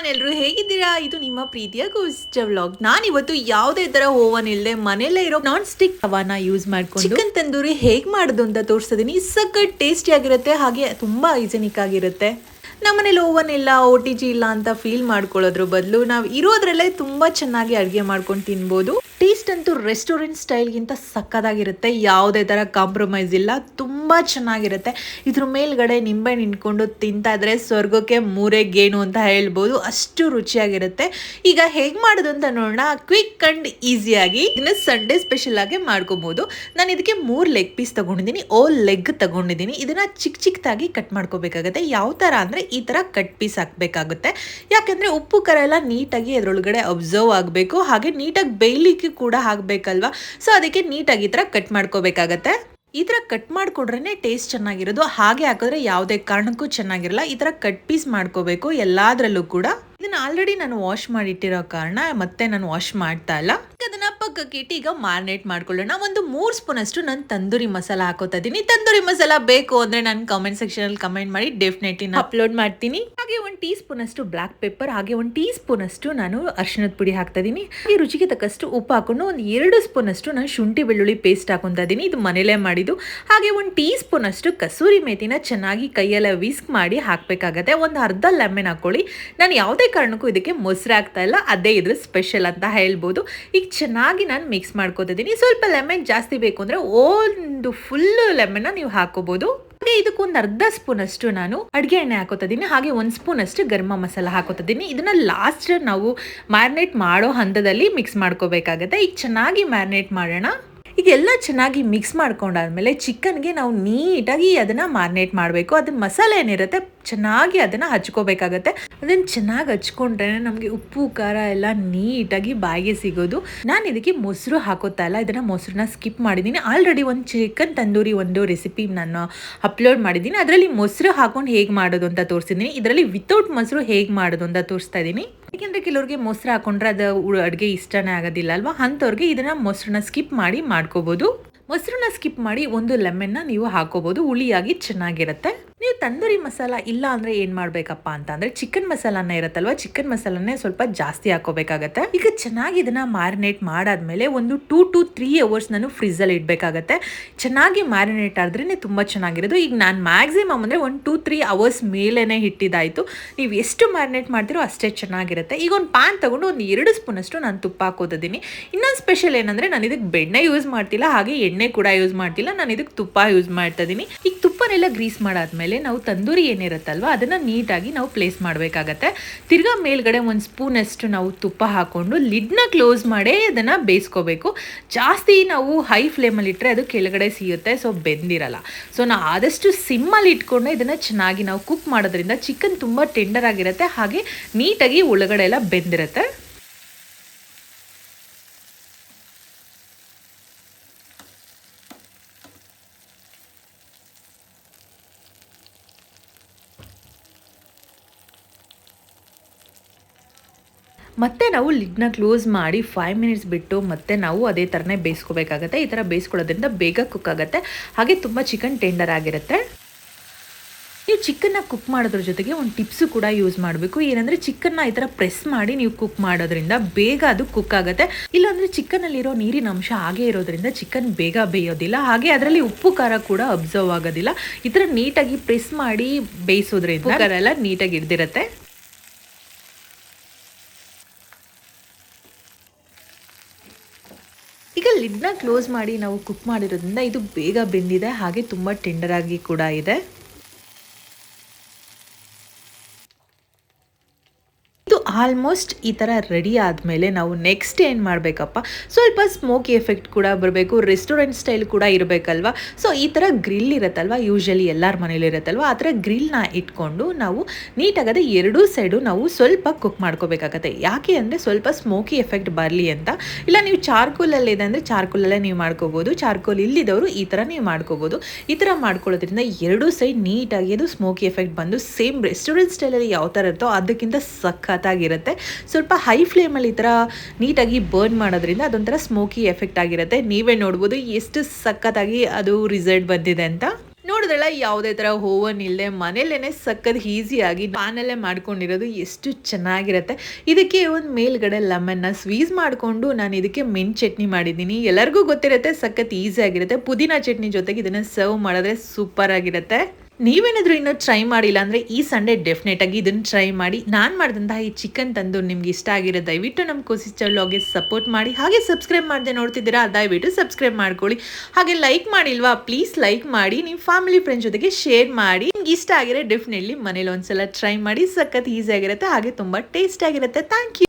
Everyone, ಎಲ್ಲರೂ ಹೇಗಿದ್ದೀರಾ? ಇದು ನಿಮ್ಮ ಪ್ರೀತಿಯ ಕುಷ್ಟ ವ್ಲಾಗ್. ನಾನು ಇವತ್ತು ಯಾವುದೇ ತರ ಓವನ್ ಇಲ್ಲದೆ ಮನೆಯಲ್ಲೇ ಇರೋ ನಾನ್ ಸ್ಟಿಕ್ ತವಾನ ಯೂಸ್ ಮಾಡ್ಕೊಂಡು ಚಿಕನ್ ತಂದೂರಿ ಹೇಗೆ ಮಾಡೋದು ಅಂತ ತೋರಿಸ್ತಿದ್ದೀನಿ. ಸಖತ್ ಟೇಸ್ಟಿ ಆಗಿರುತ್ತೆ, ಹಾಗೆ ತುಂಬಾ ಹೈಜೆನಿಕ್ ಆಗಿರುತ್ತೆ. ನಮ್ಮನೇಲಿ ಓವನ್ ಇಲ್ಲ, OTG ಇಲ್ಲ ಅಂತ ಫೀಲ್ ಮಾಡ್ಕೊಳ್ಳೋದ್ರ ಬದಲು ನಾವು ಇರೋದ್ರಲ್ಲೇ ತುಂಬಾ ಚೆನ್ನಾಗಿ ಅಡುಗೆ ಮಾಡ್ಕೊಂಡು ತಿನ್ಬೋದು. ಟೇಸ್ಟ್ ಅಂತೂ ರೆಸ್ಟೋರೆಂಟ್ ಸ್ಟೈಲ್ಗಿಂತ ಸಕ್ಕದಾಗಿರುತ್ತೆ, ಯಾವುದೇ ಥರ ಕಾಂಪ್ರಮೈಸ್ ಇಲ್ಲ, ತುಂಬ ಚೆನ್ನಾಗಿರುತ್ತೆ. ಇದ್ರ ಮೇಲ್ಗಡೆ ನಿಂಬೆ ನಿಂತ್ಕೊಂಡು ತಿಂತಾ ಇದ್ರೆ ಸ್ವರ್ಗಕ್ಕೆ ಮೂರೇ ಗೇಣು ಅಂತ ಹೇಳ್ಬೋದು, ಅಷ್ಟು ರುಚಿಯಾಗಿರುತ್ತೆ. ಈಗ ಹೇಗೆ ಮಾಡೋದು ಅಂತ ನೋಡೋಣ. ಕ್ವಿಕ್ ಆ್ಯಂಡ್ ಈಸಿಯಾಗಿ ಇದನ್ನ ಸಂಡೇ ಸ್ಪೆಷಲ್ ಆಗಿ ಮಾಡ್ಕೋಬೋದು. ನಾನು ಇದಕ್ಕೆ 3 ಲೆಗ್ ಪೀಸ್ ತೊಗೊಂಡಿದ್ದೀನಿ, ಲೆಗ್ ತೊಗೊಂಡಿದ್ದೀನಿ. ಇದನ್ನು ಚಿಕ್ಕ ಚಿಕ್ಕದಾಗಿ ಕಟ್ ಮಾಡ್ಕೋಬೇಕಾಗುತ್ತೆ. ಯಾವ ಥರ ಅಂದರೆ ಈ ಥರ ಕಟ್ ಪೀಸ್ ಹಾಕಬೇಕಾಗುತ್ತೆ. ಯಾಕಂದರೆ ಉಪ್ಪು ಖಾರ ಎಲ್ಲ ನೀಟಾಗಿ ಅದರೊಳಗಡೆ ಅಬ್ಸರ್ವ್ ಆಗಬೇಕು, ಹಾಗೆ ನೀಟಾಗಿ ಬೇಯಲಿಕ್ಕೆ ಕೂಡ ಆಗಬೇಕಲ್ವಾ. ಸೊ ಅದಕ್ಕೆ ನೀಟಾಗಿ ಈ ಥರ ಕಟ್ ಮಾಡ್ಕೋಬೇಕಾಗತ್ತೆ. ಈ ಥರ ಕಟ್ ಮಾಡಿಕೊಡ್ರೇ ಟೇಸ್ಟ್ ಚೆನ್ನಾಗಿರೋದು, ಹಾಗೆ ಹಾಕಿದ್ರೆ ಯಾವುದೇ ಕಾರಣಕ್ಕೂ ಚೆನ್ನಾಗಿರಲ್ಲ. ಈ ಥರ ಕಟ್ ಪೀಸ್ ಮಾಡ್ಕೋಬೇಕು ಎಲ್ಲದರಲ್ಲೂ ಕೂಡ. ಇದನ್ನ ಆಲ್ರೆಡಿ ನಾನು ವಾಶ್ ಮಾಡಿಟ್ಟಿರೋ ಕಾರಣ ಮತ್ತೆ ನಾನು ವಾಶ್ ಮಾಡ್ತಾ ಇಲ್ಲ. ಅದನ್ನ ಪಕ್ಕಕ್ಕೆ ಇಟ್ಟು ಈಗ ಮ್ಯಾರಿನೇಟ್ ಮಾಡ್ಕೊಳ್ಳೋಣ. ಒಂದು 3 ಸ್ಪೂನ್ ಅಷ್ಟು ನಾನು ತಂದೂರಿ ಮಸಾಲ ಹಾಕೋತಾ ಇದ್ದೀನಿ. ತಂದೂರಿ ಮಸಾಲ ಬೇಕು ಅಂದ್ರೆ ನಾನು ಕಾಮೆಂಟ್ ಸೆಕ್ಷನ್ ಅಲ್ಲಿ ಕಮೆಂಟ್ ಮಾಡಿ, ಡೆಫಿನೆಟ್ಲಿ ನಾನು ಅಪ್ಲೋಡ್ ಮಾಡ್ತೀನಿ. ಹಾಗೆ 1 ಟೀ ಸ್ಪೂನ್ ಅಷ್ಟು ಬ್ಲಾಕ್ ಪೆಪ್ಪರ್, ಹಾಗೆ 1 ಟೀ ಸ್ಪೂನ್ ಅಷ್ಟು ನಾನು ಅರಿಶಿಣದ ಪುಡಿ ಹಾಕ್ತಾ ಇದ್ದೀನಿ. ಈ ರುಚಿಗೆ ತಕ್ಕಷ್ಟು ಉಪ್ಪು ಹಾಕೊಂಡು 2 ಸ್ಪೂನ್ ಅಷ್ಟು ನಾನು ಶುಂಠಿ ಬೆಳ್ಳುಳ್ಳಿ ಪೇಸ್ಟ್ ಹಾಕೊಂತಾ ಇದ್ದೀನಿ. ಇದು ಮನೇಲೇ ಮಾಡಿದ್ದು. ಹಾಗೆ 1 ಟೀ ಸ್ಪೂನ್ ಅಷ್ಟು ಕಸೂರಿ ಮೇಥಿನ ಚೆನ್ನಾಗಿ ಕೈಯೆಲ್ಲ ವಿಸ್ಕ್ ಮಾಡಿ ಹಾಕ್ಬೇಕಾಗತ್ತೆ. ಒಂದು ಅರ್ಧ ಲೆಮನ್ ಹಾಕೊಳ್ಳಿ. ನಾನು ಯಾವುದೇ ಕಾರಣಕ್ಕೂ ಇದಕ್ಕೆ ಮೊಸರು ಹಾಕ್ತಾ ಇಲ್ಲ, ಅದೇ ಇದ್ರ ಸ್ಪೆಷಲ್ ಅಂತ ಹೇಳ್ಬೋದು. ಈಗ ಚೆನ್ನಾಗಿ ನಾನು ಮಿಕ್ಸ್ ಮಾಡ್ಕೋತಿದ್ದೀನಿ. ಸ್ವಲ್ಪ ಲೆಮನ್ ಜಾಸ್ತಿ ಬೇಕು ಅಂದ್ರೆ ಒಂದು ಫುಲ್ ಲೆಮನ್ ನೀವು ಹಾಕೋಬಹುದು. ಹಾಗೆ ಇದಕ್ಕೊಂದು ಅರ್ಧ ಸ್ಪೂನ್ ಅಷ್ಟು ನಾನು ಅಡುಗೆ ಎಣ್ಣೆ ಹಾಕೋತಾ ಇದ್ದೀನಿ. ಹಾಗೆ 1 ಸ್ಪೂನ್ ಅಷ್ಟು ಗರಂ ಮಸಾಲ ಹಾಕೋತಾ ಇದ್ದೀನಿ. ಇದನ್ನ ಲಾಸ್ಟ್ ನಾವು ಮ್ಯಾರಿನೇಟ್ ಮಾಡೋ ಹಂತದಲ್ಲಿ ಮಿಕ್ಸ್ ಮಾಡ್ಕೋಬೇಕಾಗತ್ತೆ. ಈಗ ಚೆನ್ನಾಗಿ ಮ್ಯಾರಿನೇಟ್ ಮಾಡೋಣ. ಈಗ ಎಲ್ಲ ಚೆನ್ನಾಗಿ ಮಿಕ್ಸ್ ಮಾಡ್ಕೊಂಡಾದ್ಮೇಲೆ ಚಿಕನ್ಗೆ ನಾವು ನೀಟಾಗಿ ಅದನ್ನ ಮ್ಯಾರಿನೇಟ್ ಮಾಡಬೇಕು. ಅದನ್ನ ಮಸಾಲೆ ಏನಿರುತ್ತೆ ಚೆನ್ನಾಗಿ ಅದನ್ನ ಹಚ್ಕೋಬೇಕಾಗತ್ತೆ. ಅದನ್ನ ಚೆನ್ನಾಗಿ ಹಚ್ಕೊಂಡ್ರೆ ನಮಗೆ ಉಪ್ಪು ಖಾರ ಎಲ್ಲ ನೀಟಾಗಿ ಬಾಯಿಗೆ ಸಿಗೋದು. ನಾನು ಇದಕ್ಕೆ ಮೊಸರು ಹಾಕೋತಾ ಇಲ್ಲ, ಇದನ್ನ ಮೊಸರನ್ನ ಸ್ಕಿಪ್ ಮಾಡಿದ್ದೀನಿ. ಆಲ್ರೆಡಿ ಒಂದು ಚಿಕನ್ ತಂದೂರಿ ಒಂದು ರೆಸಿಪಿ ನಾನು ಅಪ್ಲೋಡ್ ಮಾಡಿದ್ದೀನಿ, ಅದರಲ್ಲಿ ಮೊಸರು ಹಾಕೊಂಡು ಹೇಗೆ ಮಾಡೋದು ಅಂತ ತೋರಿಸಿದ್ದೀನಿ. ಇದರಲ್ಲಿ ವಿತೌಟ್ ಮೊಸರು ಹೇಗೆ ಮಾಡೋದು ಅಂತ ತೋರಿಸ್ತಾ ಇದ್ದೀನಿ. ಯಾಕೆಂದರೆ ಕೆಲವ್ರಿಗೆ ಮೊಸರು ಹಾಕೊಂಡ್ರೆ ಅದು ಅಡುಗೆ ಇಷ್ಟನೇ ಆಗೋದಿಲ್ಲ ಅಲ್ವಾ, ಅಂಥವ್ರಿಗೆ ಇದನ್ನು ಮೊಸರನ್ನ ಸ್ಕಿಪ್ ಮಾಡಿ ಮಾಡ್ಕೋಬೋದು. ಮೊಸರನ್ನ ಸ್ಕಿಪ್ ಮಾಡಿ 1 ಲೆಮನ್ನ ನೀವು ಹಾಕೋಬೋದು, ಹುಳಿಯಾಗಿ ಚೆನ್ನಾಗಿರುತ್ತೆ. ನೀವು ತಂದೂರಿ ಮಸಾಲ ಇಲ್ಲ ಅಂದರೆ ಏನು ಮಾಡಬೇಕಪ್ಪ ಅಂತಂದರೆ ಚಿಕನ್ ಮಸಾಲಾನೇ ಇರುತ್ತಲ್ವ, ಚಿಕನ್ ಮಸಾಲಾನೇ ಸ್ವಲ್ಪ ಜಾಸ್ತಿ ಹಾಕೋಬೇಕಾಗತ್ತೆ. ಈಗ ಚೆನ್ನಾಗಿ ಇದನ್ನು ಮ್ಯಾರಿನೇಟ್ ಮಾಡಾದ್ಮೇಲೆ ಒಂದು 2 to 3 hours ನಾನು ಫ್ರಿಜ್ಜಲ್ಲಿ ಇಡಬೇಕಾಗತ್ತೆ. ಚೆನ್ನಾಗಿ ಮ್ಯಾರಿನೇಟ್ ಆದ್ರೇ ತುಂಬ ಚೆನ್ನಾಗಿರೋದು. ಈಗ ನಾನು ಮ್ಯಾಕ್ಸಿಮಮ್ ಅಂದರೆ 1 to 3 hours ಮೇಲೇ ಇಟ್ಟಿದ್ದಾಯಿತು. ನೀವು ಎಷ್ಟು ಮ್ಯಾರಿನೇಟ್ ಮಾಡ್ತೀರೋ ಅಷ್ಟೇ ಚೆನ್ನಾಗಿರುತ್ತೆ. ಈಗ ಒಂದು ಪ್ಯಾನ್ ತೊಗೊಂಡು ಒಂದು 2 ಸ್ಪೂನ್ ಅಷ್ಟು ನಾನು ತುಪ್ಪ ಹಾಕೋತಿದ್ದೀನಿ. ಇನ್ನೊಂದು ಸ್ಪೆಷಲ್ ಏನಂದರೆ ನಾನು ಇದಕ್ಕೆ ಬೆಣ್ಣೆ ಯೂಸ್ ಮಾಡ್ತಿಲ್ಲ, ಹಾಗೆ ಎಣ್ಣೆ ಕೂಡ ಯೂಸ್ ಮಾಡ್ತಿಲ್ಲ, ನಾನು ಇದಕ್ಕೆ ತುಪ್ಪ ಯೂಸ್ ಮಾಡ್ತಾ ಇದ್ದೀನಿ. ಈಗ ತುಪ್ಪನೆಲ್ಲ ಗ್ರೀಸ್ ಮಾಡಾದ್ಮೇಲೆ ನಾವು ತಂದೂರಿ ಏನಿರುತ್ತಲ್ವ ಅದನ್ನ ನೀಟಾಗಿ ನಾವು ಪ್ಲೇಸ್ ಮಾಡಬೇಕಾಗತ್ತೆ. ತಿರ್ಗಾ ಮೇಲ್ಗಡೆ 1 ಸ್ಪೂನ್ ಅಷ್ಟು ನಾವು ತುಪ್ಪ ಹಾಕೊಂಡು ಲಿಡ್ನ ಕ್ಲೋಸ್ ಮಾಡಿ ಅದನ್ನ ಬೇಯಿಸ್ಕೋಬೇಕು. ಜಾಸ್ತಿ ನಾವು ಹೈ ಫ್ಲೇಮಲ್ಲಿ ಇಟ್ಟರೆ ಅದು ಕೆಳಗಡೆ ಸಿಗುತ್ತೆ, ಸೊ ಬೆಂದಿರಲ್ಲ. ಸೊ ನಾವು ಆದಷ್ಟು ಸಿಮ್ಮಲ್ಲಿ ಇಟ್ಕೊಂಡು ಇದನ್ನ ಚೆನ್ನಾಗಿ ನಾವು ಕುಕ್ ಮಾಡೋದ್ರಿಂದ ಚಿಕನ್ ತುಂಬ ಟೆಂಡರ್ ಆಗಿರುತ್ತೆ, ಹಾಗೆ ನೀಟಾಗಿ ಒಳಗಡೆ ಎಲ್ಲ ಬೆಂದಿರುತ್ತೆ. ಮತ್ತೆ ನಾವು ಲಿಡ್ನ ಕ್ಲೋಸ್ ಮಾಡಿ 5 ಮಿನಿಟ್ಸ್ ಬಿಟ್ಟು ಮತ್ತೆ ನಾವು ಅದೇ ಥರನೇ ಬೇಯಿಸ್ಕೋಬೇಕಾಗತ್ತೆ. ಈ ಥರ ಬೇಯಿಸ್ಕೊಳ್ಳೋದ್ರಿಂದ ಬೇಗ ಕುಕ್ ಆಗುತ್ತೆ, ಹಾಗೆ ತುಂಬ ಚಿಕನ್ ಟೆಂಡರ್ ಆಗಿರುತ್ತೆ. ನೀವು ಚಿಕನ್ನ ಕುಕ್ ಮಾಡೋದ್ರ ಜೊತೆಗೆ ಒಂದು ಟಿಪ್ಸು ಕೂಡ ಯೂಸ್ ಮಾಡಬೇಕು. ಏನಂದರೆ ಚಿಕನ್ನ ಈ ಥರ ಪ್ರೆಸ್ ಮಾಡಿ ನೀವು ಕುಕ್ ಮಾಡೋದ್ರಿಂದ ಬೇಗ ಅದು ಕುಕ್ ಆಗುತ್ತೆ. ಇಲ್ಲಾಂದರೆ ಚಿಕನ್ನಲ್ಲಿರೋ ನೀರಿನ ಅಂಶ ಹಾಗೆ ಇರೋದ್ರಿಂದ ಚಿಕನ್ ಬೇಗ ಬೇಯೋದಿಲ್ಲ, ಹಾಗೆ ಅದರಲ್ಲಿ ಉಪ್ಪು ಖಾರ ಕೂಡ ಅಬ್ಸರ್ವ್ ಆಗೋದಿಲ್ಲ. ಈ ಥರ ನೀಟಾಗಿ ಪ್ರೆಸ್ ಮಾಡಿ ಬೇಯಿಸೋದ್ರಿಂದ ಉಪ್ಪು ಖಾರ ಎಲ್ಲ ನೀಟಾಗಿ ಹಿಡ್ದಿರುತ್ತೆ. ಈಗ ಲಿಡ್ನ ಕ್ಲೋಸ್ ಮಾಡಿ ನಾವು ಕುಕ್ ಮಾಡಿರೋದ್ರಿಂದ ಇದು ಬೇಗ ಬೆಂದಿದೆ, ಹಾಗೆ ತುಂಬ ಟೆಂಡರ್ ಆಗಿ ಕೂಡ ಇದೆ. ಇದು ಆಲ್ಮೋಸ್ಟ್ ಈ ಥರ ರೆಡಿ ಆದಮೇಲೆ ನಾವು ನೆಕ್ಸ್ಟ್ ಏನು ಮಾಡಬೇಕಪ್ಪ, ಸ್ವಲ್ಪ ಸ್ಮೋಕಿ ಎಫೆಕ್ಟ್ ಕೂಡ ಬರಬೇಕು, ರೆಸ್ಟೋರೆಂಟ್ ಸ್ಟೈಲ್ ಕೂಡ ಇರಬೇಕಲ್ವ. ಸೊ ಈ ಥರ ಗ್ರಿಲ್ ಇರುತ್ತಲ್ವ, ಯೂಶಲಿ ಎಲ್ಲರ ಮನೇಲಿ ಇರುತ್ತಲ್ವ, ಆ ಥರ ಗ್ರಿಲ್ನ ಇಟ್ಕೊಂಡು ನಾವು ನೀಟಾಗದೆ 2 ಸೈಡು ನಾವು ಸ್ವಲ್ಪ ಕುಕ್ ಮಾಡ್ಕೋಬೇಕಾಗತ್ತೆ. ಯಾಕೆ ಅಂದರೆ ಸ್ವಲ್ಪ ಸ್ಮೋಕಿ ಎಫೆಕ್ಟ್ ಬರಲಿ ಅಂತ. ಇಲ್ಲ ನೀವು ಚಾರ್ಕೋಲಲ್ಲಿ ಇದೆ ಅಂದರೆ ಚಾರ್ಕೋಲಲ್ಲೇ ನೀವು ಮಾಡ್ಕೋಬೋದು, ಚಾರ್ಕೋಲ್ ಇಲ್ಲಿದ್ದವರು ಈ ಥರ ನೀವು ಮಾಡ್ಕೋಬೋದು. ಈ ಥರ ಮಾಡ್ಕೊಳ್ಳೋದ್ರಿಂದ 2 ಸೈಡ್ ನೀಟಾಗಿ ಅದು ಸ್ಮೋಕಿ ಎಫೆಕ್ಟ್ ಬಂದು ಸೇಮ್ ರೆಸ್ಟೋರೆಂಟ್ ಸ್ಟೈಲಲ್ಲಿ ಯಾವ ಥರ ಇರುತ್ತೋ ಅದಕ್ಕಿಂತ ಸಖತ್ತಾಗಿರುತ್ತೆ. ಸ್ವಲ್ಪ ಹೈ ಫ್ಲೇಮಲ್ಲಿ ಈ ಥರ ನೀಟಾಗಿ ಬರ್ನ್ ಮಾಡೋದ್ರಿಂದ ಅದೊಂಥರ ಸ್ಮೋಕಿ ಎಫೆಕ್ಟ್ ಆಗಿರುತ್ತೆ. ನೀವೇ ನೋಡ್ಬೋದು ಎಷ್ಟು ಸಖತ್ತಾಗಿ ಅದು ರಿಸಲ್ಟ್ ಬಂದಿದೆ ಅಂತ. ನೋಡಿ ನೋಡಿದ್ರಲ್ಲ ಯಾವುದೇ ತರ ಓವನ್ ಇಲ್ಲದೆ ಮನೇಲೇನೆ ಸಕ್ಕತ್ ಈಸಿಯಾಗಿ ಪ್ಯಾನಲ್ಲೇ ಮಾಡ್ಕೊಂಡಿರೋದು ಎಷ್ಟು ಚೆನ್ನಾಗಿರುತ್ತೆ. ಇದಕ್ಕೆ ಒಂದು ಮೇಲ್ಗಡೆ ಲೆಮನ್ನ ಸ್ವೀಸ್ ಮಾಡಿಕೊಂಡು ನಾನು ಇದಕ್ಕೆ ಮೆಣ್ ಚಟ್ನಿ ಮಾಡಿದ್ದೀನಿ. ಎಲ್ಲರಿಗೂ ಗೊತ್ತಿರುತ್ತೆ, ಸಕ್ಕತ್ ಈಸಿ ಆಗಿರುತ್ತೆ. ಪುದೀನಾ ಚಟ್ನಿ ಜೊತೆಗೆ ಇದನ್ನ ಸರ್ವ್ ಮಾಡಿದ್ರೆ ಸೂಪರ್ ಆಗಿರುತ್ತೆ. ನೀವೇನಾದರೂ ಇನ್ನೂ ಟ್ರೈ ಮಾಡಿಲ್ಲ ಅಂದರೆ ಈ ಸಂಡೇ ಡೆಫಿನೆಟ್ ಆಗಿ ಇದನ್ನು ಟ್ರೈ ಮಾಡಿ. ನಾನು ಮಾಡಿದಂತಹ ಈ ಚಿಕನ್ ತಂದೂರಿ ನಿಮ್ಗೆ ಇಷ್ಟ ಆಗಿರೋ ದಯವಿಟ್ಟು ನಮ್ಮ ಕೋಸಿಸ್ಟರ್ ವ್ಲಾಗ್ಗೆ ಸಪೋರ್ಟ್ ಮಾಡಿ. ಹಾಗೆ ಸಬ್ಸ್ಕ್ರೈಬ್ ಮಾಡದೆ ನೋಡ್ತಿದ್ದೀರಾ ದಯವಿಟ್ಟು ಸಬ್ಸ್ಕ್ರೈಬ್ ಮಾಡ್ಕೊಳ್ಳಿ. ಹಾಗೆ ಲೈಕ್ ಮಾಡಿಲ್ವಾ ಪ್ಲೀಸ್ ಲೈಕ್ ಮಾಡಿ, ನಿಮ್ಮ ಫ್ಯಾಮಿಲಿ ಫ್ರೆಂಡ್ಸ್ ಜೊತೆಗೆ ಶೇರ್ ಮಾಡಿ. ನಿಮ್ಗೆ ಇಷ್ಟ ಆಗಿರೋ ಡೆಫಿನೆಟ್ಲಿ ಮನೇಲಿ ಒಂದ್ಸಲ ಟ್ರೈ ಮಾಡಿ. ಸಖತ್ ಈಸಿ ಆಗಿರುತ್ತೆ, ಹಾಗೆ ತುಂಬ ಟೇಸ್ಟ್ ಆಗಿರುತ್ತೆ. Thank you.